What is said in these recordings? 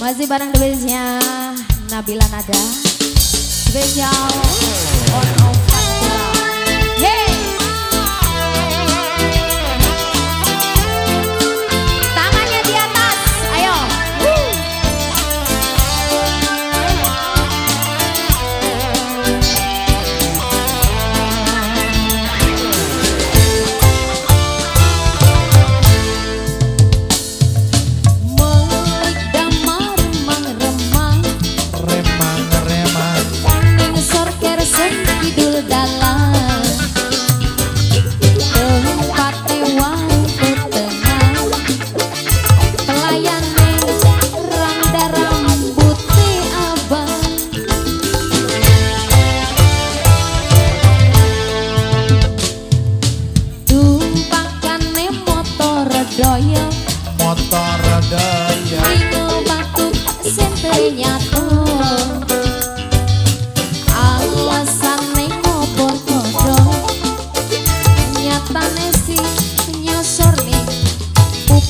Masih bareng debesnya Nabila Nada. Spesial on Fatura. Hey! Tangannya di atas, ayo. Kidul dalam tempat ewang tengah pelayane rangda rambuté abang tumpakane motor daya ing batu sentre nyato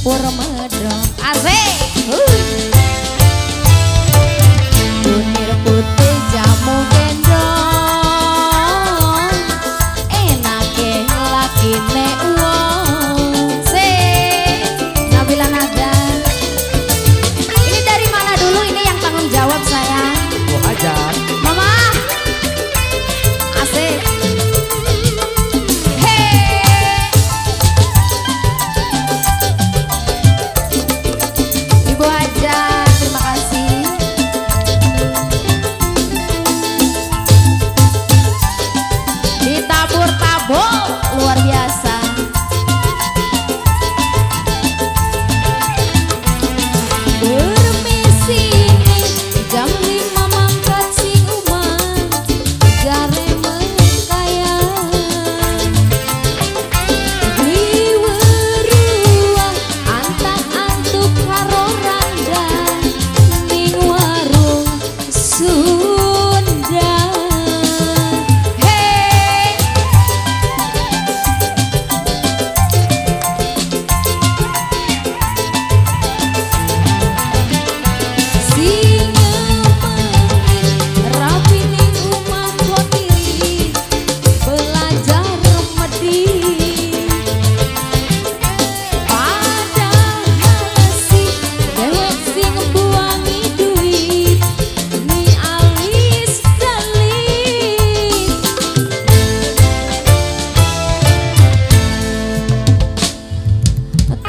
pur medok asik bunir putih jamu gendong enake lakine wong sing Nabila Nada. Ini dari mana dulu ini yang tanggung jawab saya? Bu Hajat. Mama asik. Luar biasa. Permisi jam 5 mangkat sing uman jare mengkaya diweruah antak-antuk karo randa ning warung Sunda.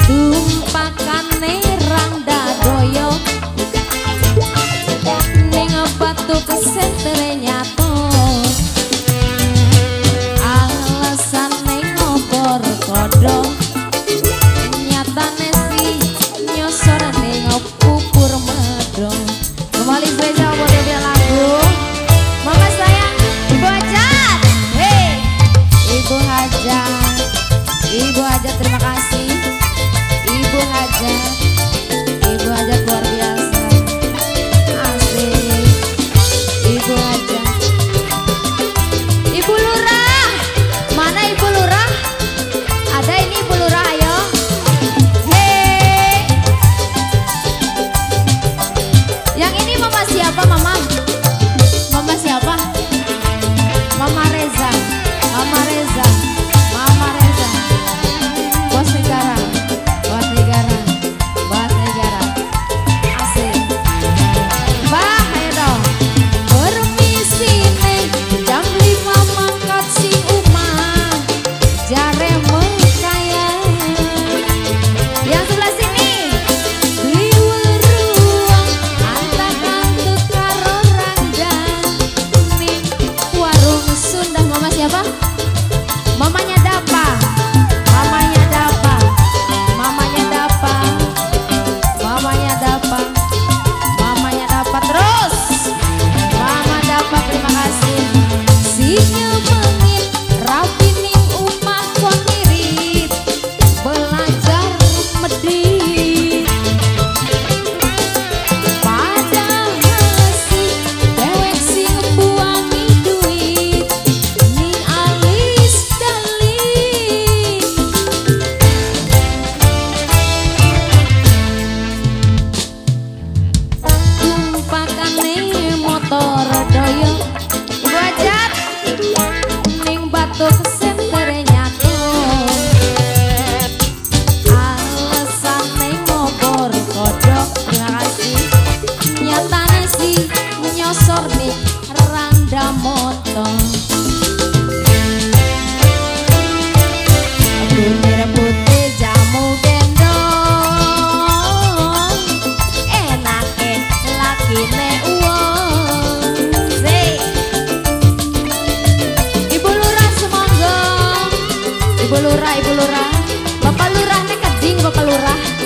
Tumpakane rangda doyo ning batu kesentere nyato alasane ngobor kodong nyatane si nyosor ning pupur medong. Kembali spesial buat dia lagu Mama sayang Ibu Hajat. Hey Ibu Hajat, Ibu Hajat terima kasih Ibu Hajat luar biasa asik Ibu Hajat. Lurah, Ibu Lurah. Bapak Lurah nek keding Bapak Lurah.